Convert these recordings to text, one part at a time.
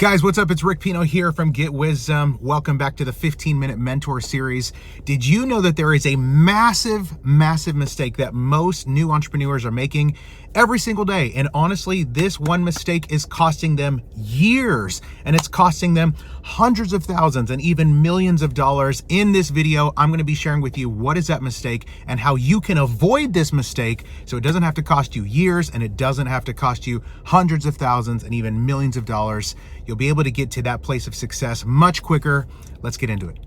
Guys, what's up? It's Rick Pino here from Get Wisdom. Welcome back to the 15-minute mentor series. Did you know that there is a massive mistake that most new entrepreneurs are making every single day? And honestly, this one mistake is costing them years, and it's costing them hundreds of thousands and even millions of dollars. In this video, I'm going to be sharing with you what is that mistake and how you can avoid this mistake so it doesn't have to cost you years and it doesn't have to cost you hundreds of thousands and even millions of dollars. You'll be able to get to that place of success much quicker. Let's get into it.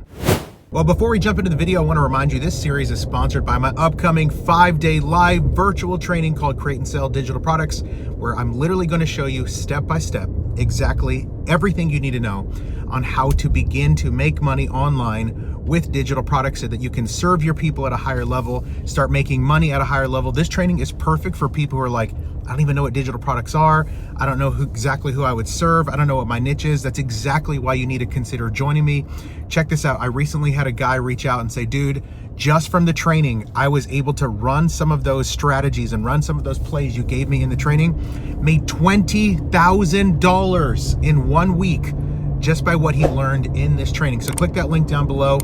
Well, before we jump into the video, I want to remind you this series is sponsored by my upcoming 5-day live virtual training called Create and Sell Digital Products, where I'm literally going to show you step by step exactly everything you need to know on how to begin to make money online with digital products so that you can serve your people at a higher level, start making money at a higher level. This training is perfect for people who are like, I don't even know what digital products are. I don't know exactly who I would serve. I don't know what my niche is. That's exactly why you need to consider joining me. Check this out. I recently had a guy reach out and say, dude, just from the training, I was able to run some of those strategies and run some of those plays you gave me in the training, made $20,000 in 1 week just by what he learned in this training. So click that link down below.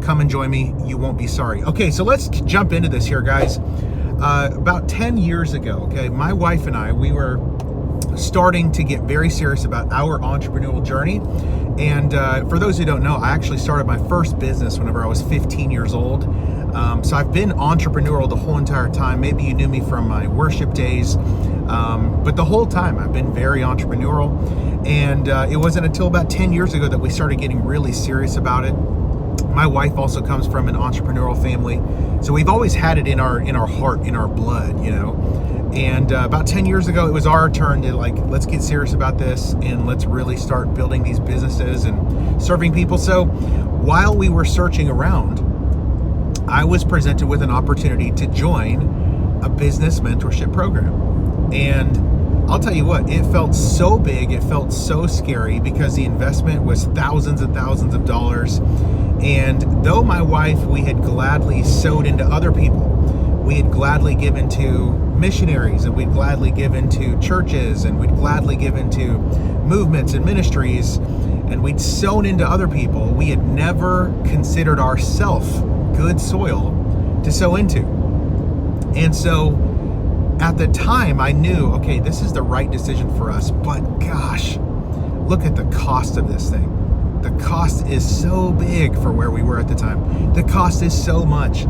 Come and join me. You won't be sorry. Okay, so let's jump into this here, guys. About 10 years ago, okay, my wife and I, we were starting to get very serious about our entrepreneurial journey. And for those who don't know, I actually started my first business whenever I was 15 years old. So I've been entrepreneurial the whole entire time. Maybe you knew me from my worship days, but the whole time I've been very entrepreneurial. And it wasn't until about 10 years ago that we started getting really serious about it. My wife also comes from an entrepreneurial family, so we've always had it in our heart, in our blood, you know. And about 10 years ago, it was our turn to like, let's get serious about this and let's really start building these businesses and serving people. So while we were searching around, I was presented with an opportunity to join a business mentorship program. And I'll tell you what, it felt so big, it felt so scary because the investment was thousands and thousands of dollars. And though my wife, we had gladly sowed into other people, we had gladly given to missionaries, and we'd gladly given to churches, and we'd gladly given to movements and ministries, and we'd sown into other people, we had never considered ourselves good soil to sow into. And so at the time I knew, okay, this is the right decision for us, but gosh, look at the cost of this thing. The cost is so big for where we were at the time. The cost is so much.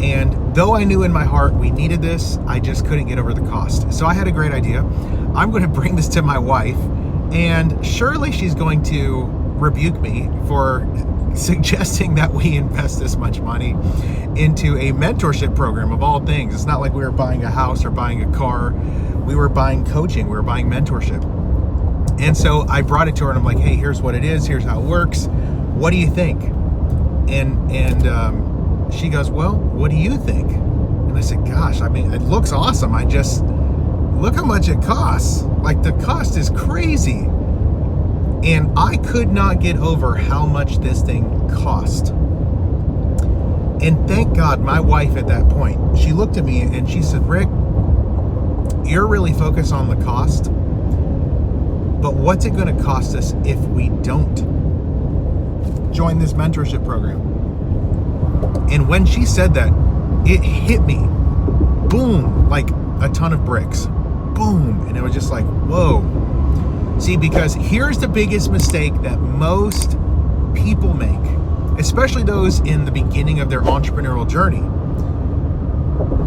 And though I knew in my heart we needed this, I just couldn't get over the cost. So I had a great idea. I'm going to bring this to my wife, and surely she's going to rebuke me for suggesting that we invest this much money into a mentorship program of all things. It's not like we were buying a house or buying a car. We were buying coaching. We were buying mentorship. And so I brought it to her and I'm like, hey, here's what it is. Here's how it works. What do you think? And she goes, well, what do you think? And I said, gosh, I mean, it looks awesome. I just, look how much it costs. Like, the cost is crazy. And I could not get over how much this thing cost. And thank God my wife at that point, she looked at me and she said, Rick, you're really focused on the cost, but what's it going to cost us if we don't join this mentorship program? And when she said that, it hit me, boom, like a ton of bricks, boom. And it was just like, whoa. See, because here's the biggest mistake that most people make, especially those in the beginning of their entrepreneurial journey.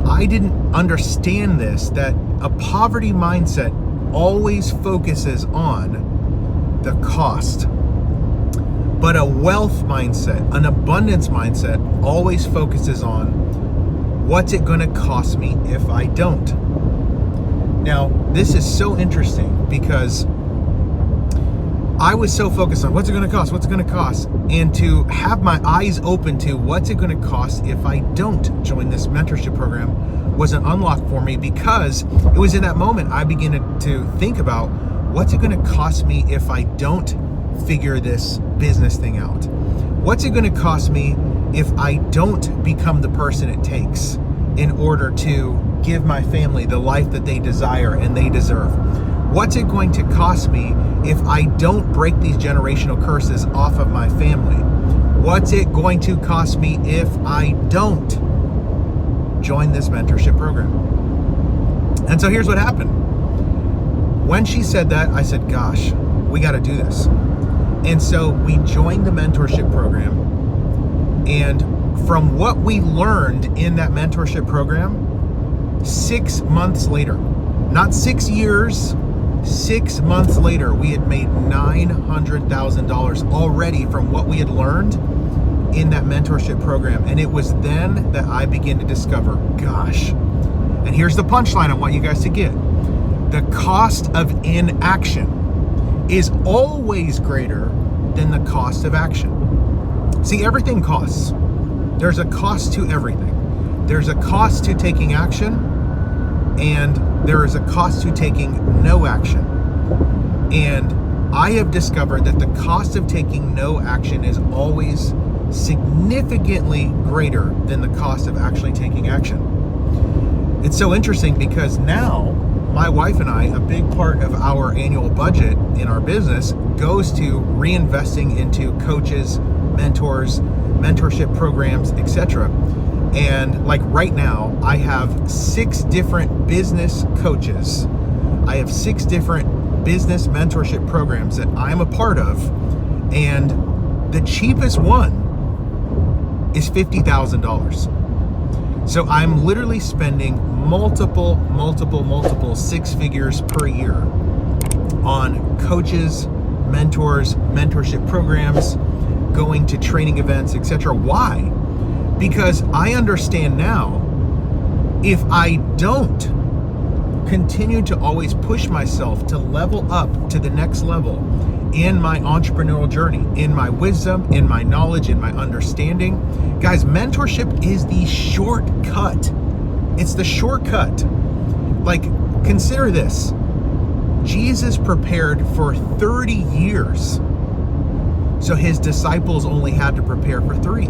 I didn't understand this, that a poverty mindset always focuses on the cost. But a wealth mindset, an abundance mindset, always focuses on what's it going to cost me if I don't. Now, this is so interesting because I was so focused on what's it going to cost, what's it going to cost, and to have my eyes open to what's it going to cost if I don't join this mentorship program was an unlock for me, because it was in that moment I began to think about what's it going to cost me if I don't figure this business thing out? What's it going to cost me if I don't become the person it takes in order to give my family the life that they desire and they deserve? What's it going to cost me if I don't break these generational curses off of my family? What's it going to cost me if I don't join this mentorship program? And so here's what happened. When she said that, I said, gosh, we got to do this. And so we joined the mentorship program. And from what we learned in that mentorship program, 6 months later, not 6 years, 6 months later, we had made $900,000 already from what we had learned in that mentorship program. And it was then that I began to discover, gosh, and here's the punchline I want you guys to get. The cost of inaction is always greater than the cost of action. See, everything costs. There's a cost to everything. There's a cost to taking action, and there is a cost to taking no action. And I have discovered that the cost of taking no action is always significantly greater than the cost of actually taking action. It's so interesting because now my wife and I, a big part of our annual budget in our business goes to reinvesting into coaches, mentors, mentorship programs, etc. And like right now, I have 6 different business coaches. I have 6 different business mentorship programs that I'm a part of. And the cheapest one is $50,000. So I'm literally spending multiple 6 figures per year on coaches, mentors, mentorship programs, going to training events, etc. Why? Because I understand now, if I don't continue to always push myself to level up to the next level in my entrepreneurial journey, in my wisdom, in my knowledge, in my understanding, guys, mentorship is the shortcut. It's the shortcut. Like, consider this. Jesus prepared for 30 years. So his disciples only had to prepare for 3.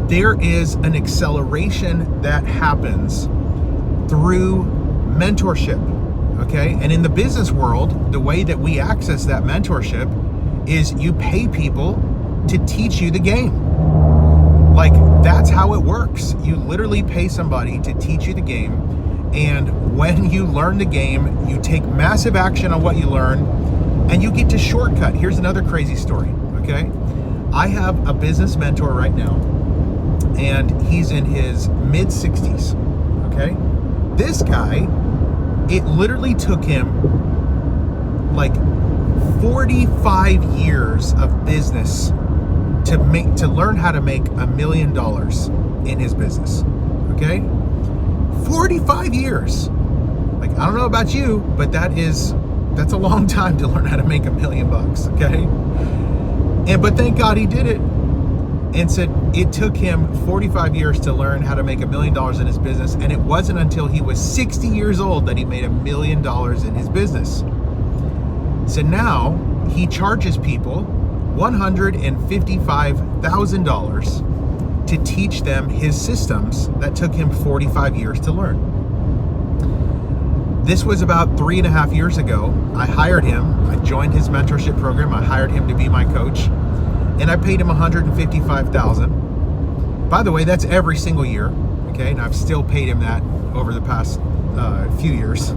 There is an acceleration that happens through mentorship, okay? And in the business world, the way that we access that mentorship is you pay people to teach you the game. Like, that's how it works. You literally pay somebody to teach you the game, and when you learn the game, you take massive action on what you learn, and you get to shortcut. Here's another crazy story, okay? I have a business mentor right now, and he's in his mid-60s, okay? This guy, it literally took him like 45 years of business to learn how to make $1 million in his business, okay? 45 years. Like, I don't know about you, but that's a long time to learn how to make $1 million, okay? But thank God he did it. And said it took him 45 years to learn how to make $1 million in his business, and it wasn't until he was 60 years old that he made $1 million in his business. So now he charges people $155,000 to teach them his systems that took him 45 years to learn. This was about 3.5 years ago. I hired him. I joined his mentorship program. I hired him to be my coach. And I paid him $155,000. By the way, that's every single year, okay? And I've still paid him that over the past few years.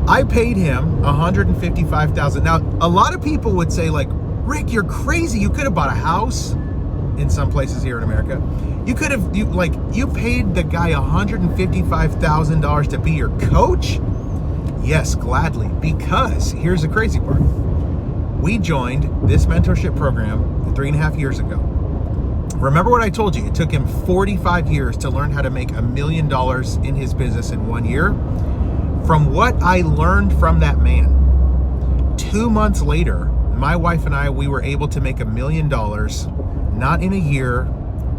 I paid him $155,000. Now, a lot of people would say, like, Rick, you're crazy. You could have bought a house in some places here in America. You paid the guy $155,000 to be your coach? Yes, gladly. Because here's the crazy part. We joined this mentorship program 3.5 years ago. Remember what I told you? It took him 45 years to learn how to make $1 million in his business in 1 year. From what I learned from that man, 2 months later, my wife and I, we were able to make $1 million, not in a year,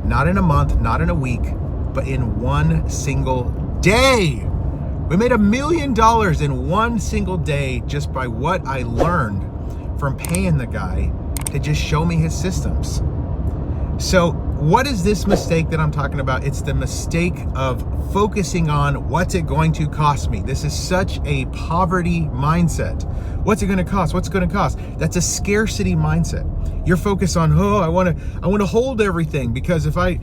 not in a month, not in a week, but in one single day. We made $1 million in one single day just by what I learned from paying the guy to just show me his systems. So what is this mistake that I'm talking about? It's the mistake of focusing on what's it going to cost me. This is such a poverty mindset. What's it going to cost? What's it going to cost? That's a scarcity mindset. You're focused on, oh, I want to hold everything, because if I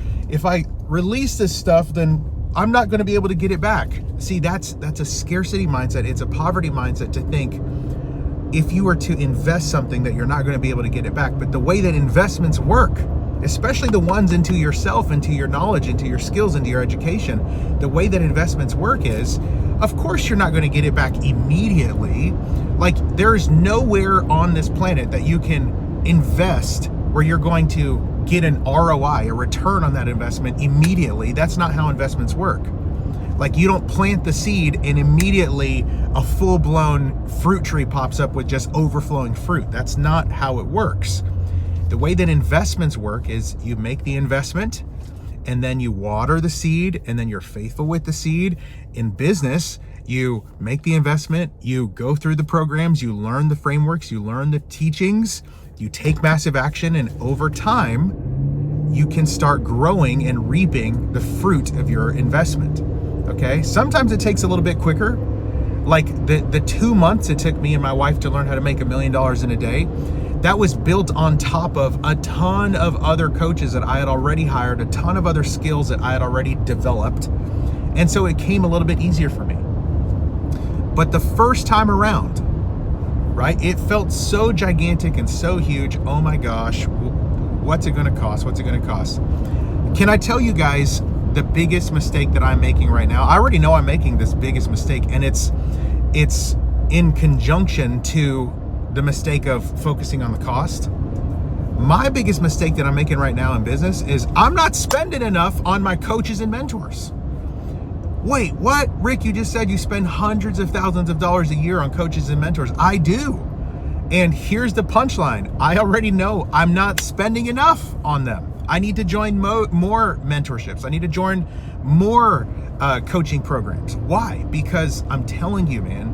release this stuff, then I'm not going to be able to get it back. See, that's a scarcity mindset. It's a poverty mindset to think if you were to invest something that you're not going to be able to get it back. But the way that investments work, especially the ones into yourself, into your knowledge, into your skills, into your education, the way that investments work is, of course, you're not going to get it back immediately. Like, there's nowhere on this planet that you can invest where you're going to get an ROI, a return on that investment immediately. That's not how investments work. Like, you don't plant the seed and immediately a full-blown fruit tree pops up with just overflowing fruit. That's not how it works. The way that investments work is you make the investment and then you water the seed and then you're faithful with the seed. In business, you make the investment, you go through the programs, you learn the frameworks, you learn the teachings, you take massive action, and over time, you can start growing and reaping the fruit of your investment. Okay? Sometimes it takes a little bit quicker. Like the 2 months it took me and my wife to learn how to make $1 million in a day, that was built on top of a ton of other coaches that I had already hired, a ton of other skills that I had already developed. And so it came a little bit easier for me. But the first time around, right, it felt so gigantic and so huge. Oh my gosh, what's it gonna cost? What's it gonna cost? Can I tell you guys the biggest mistake that I'm making right now? I already know I'm making this biggest mistake, and it's in conjunction to the mistake of focusing on the cost. My biggest mistake that I'm making right now in business is I'm not spending enough on my coaches and mentors. Wait, what? Rick, you just said you spend hundreds of thousands of dollars a year on coaches and mentors. I do. And here's the punchline. I already know I'm not spending enough on them. I need to join more mentorships. I need to join more coaching programs. Why? Because I'm telling you, man,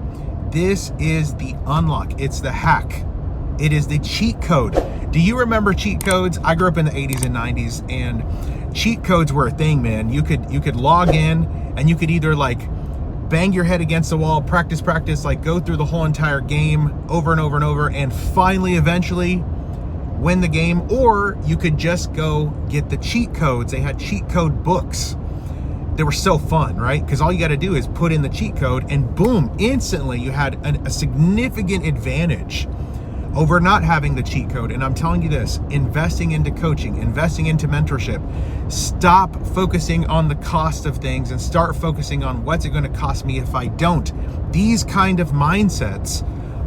this is the unlock. It's the hack. It is the cheat code. Do you remember cheat codes? I grew up in the 80s and 90s, and cheat codes were a thing, man. You could log in and you could either like bang your head against the wall, practice, like go through the whole entire game over and over and over, and finally, eventually win the game, or you could just go get the cheat codes. They had cheat code books. They were so fun, right? Because all you got to do is put in the cheat code and boom, instantly you had a significant advantage over not having the cheat code. And I'm telling you this, investing into coaching, investing into mentorship, stop focusing on the cost of things and start focusing on what's it going to cost me if I don't. These kind of mindsets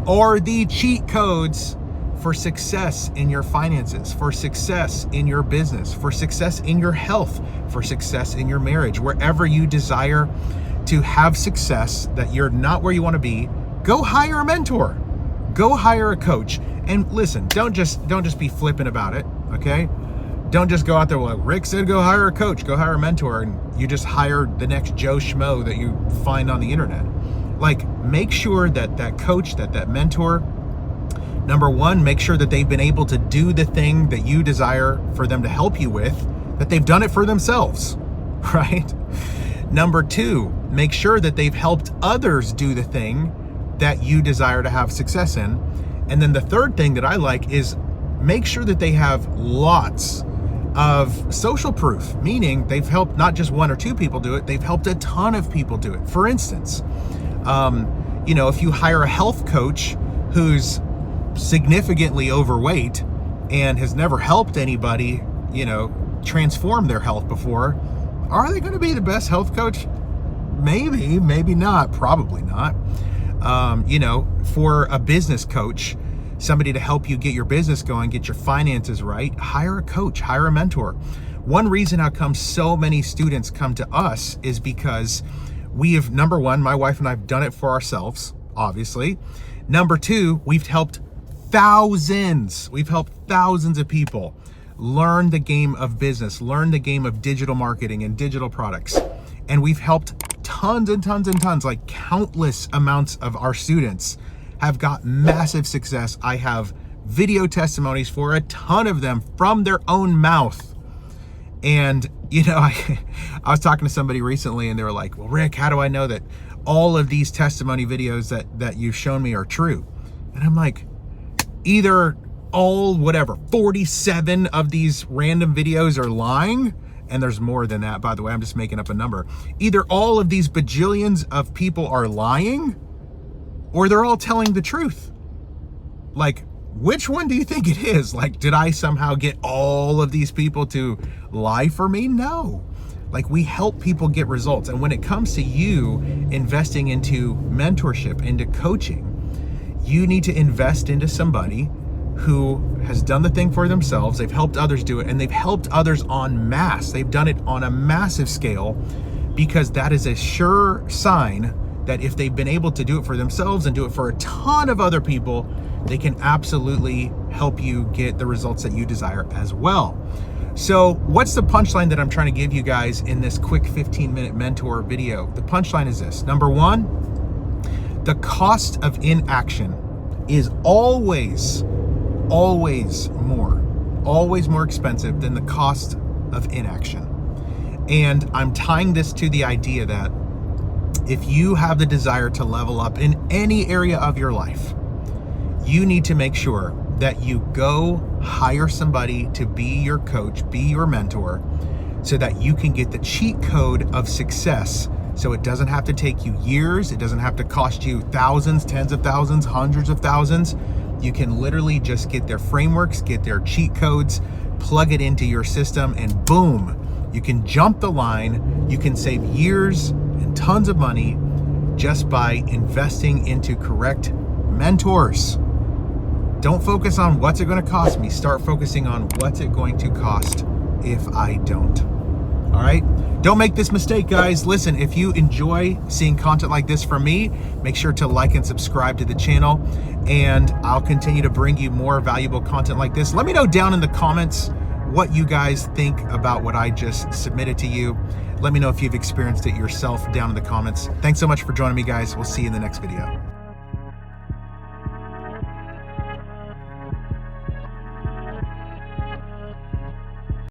are the cheat codes for success in your finances, for success in your business, for success in your health, for success in your marriage. Wherever you desire to have success, that you're not where you want to be, go hire a mentor, go hire a coach. And listen, don't just be flippant about it, okay? Don't just go out there, well, Rick said go hire a coach, go hire a mentor, and you just hire the next Joe Schmo that you find on the internet. Like, make sure that that coach, that mentor, number one, make sure that they've been able to do the thing that you desire for them to help you with, that they've done it for themselves, right? Number two, make sure that they've helped others do the thing that you desire to have success in. And then the third thing that I like is make sure that they have lots of social proof, meaning they've helped not just one or two people do it, they've helped a ton of people do it. For instance, if you hire a health coach who's significantly overweight and has never helped anybody, transform their health before, are they going to be the best health coach? Maybe, maybe not, probably not. For a business coach, somebody to help you get your business going, get your finances right, hire a coach, hire a mentor. One reason how come so many students come to us is because we have, number one, my wife and I have done it for ourselves, obviously. Number two, we've helped thousands of people learn the game of business, learn the game of digital marketing and digital products. And we've helped tons and tons and tons, like countless amounts of our students have got massive success. I have video testimonies for a ton of them from their own mouth. And, I was talking to somebody recently and they were like, well, Rick, how do I know that all of these testimony videos that you've shown me are true? And I'm like, either 47 of these random videos are lying, and there's more than that, by the way, I'm just making up a number. Either all of these bajillions of people are lying, or they're all telling the truth. Like, which one do you think it is? Like, did I somehow get all of these people to lie for me? No. Like, we help people get results. And when it comes to you investing into mentorship, into coaching, you need to invest into somebody who has done the thing for themselves. They've helped others do it, and they've helped others en masse. They've done it on a massive scale, because that is a sure sign that if they've been able to do it for themselves and do it for a ton of other people, they can absolutely help you get the results that you desire as well. So what's the punchline that I'm trying to give you guys in this quick 15-minute mentor video? The punchline is this. Number one, the cost of inaction is always more expensive than the cost of inaction. And I'm tying this to the idea that if you have the desire to level up in any area of your life, you need to make sure that you go hire somebody to be your coach, be your mentor, so that you can get the cheat code of success. So it doesn't have to take you years. It doesn't have to cost you thousands, tens of thousands, hundreds of thousands. You can literally just get their frameworks, get their cheat codes, plug it into your system, and boom, you can jump the line. You can save years and tons of money just by investing into correct mentors. Don't focus on what's it going to cost me. Start focusing on what's it going to cost if I don't. All right? Don't make this mistake, guys. Listen, if you enjoy seeing content like this from me, make sure to like and subscribe to the channel, and I'll continue to bring you more valuable content like this. Let me know down in the comments what you guys think about what I just submitted to you. Let me know if you've experienced it yourself down in the comments. Thanks so much for joining me, guys. We'll see you in the next video.